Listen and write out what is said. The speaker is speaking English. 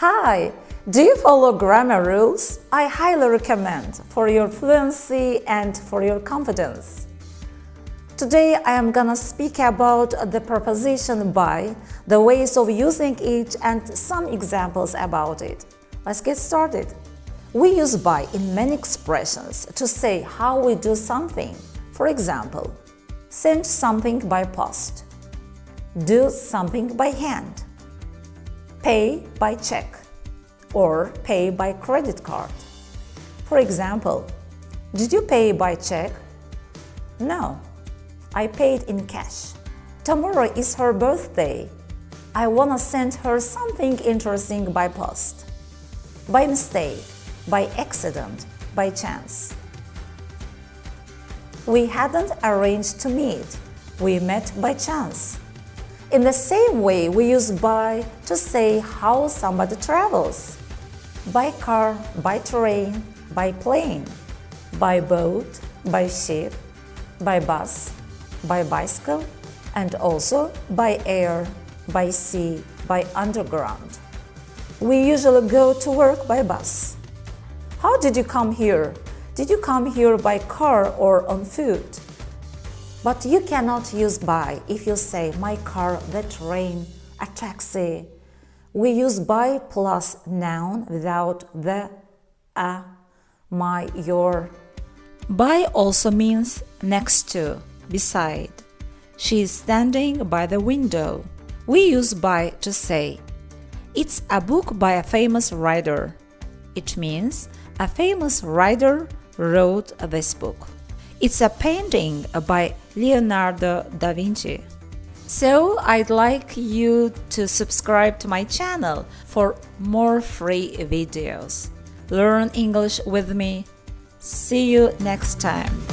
Hi! Do you follow grammar rules? I highly recommend for your fluency and for your confidence. Today I am gonna speak about the preposition by, the ways of using it, and some examples about it. Let's get started. We use by in many expressions to say how we do something. For example, send something by post, do something by hand, pay by check, or pay by credit card. For example, did you pay by check? No, I paid in cash. Tomorrow is her birthday. I wanna send her something interesting by post. By mistake, by accident, by chance. We hadn't arranged to meet. We met by chance. In the same way, we use by to say how somebody travels. By car, by train, by plane, by boat, by ship, by bus, by bicycle, and also by air, by sea, by underground. We usually go to work by bus. How did you come here? Did you come here by car or on foot? But you cannot use by if you say my car, the train, a taxi. We use by plus noun without the, a, my, your. By also means next to, beside. She is standing by the window. We use by to say, it's a book by a famous writer. It means a famous writer wrote this book. It's a painting by Leonardo da Vinci. So I'd like you to subscribe to my channel for more free videos. Learn English with me. See you next time.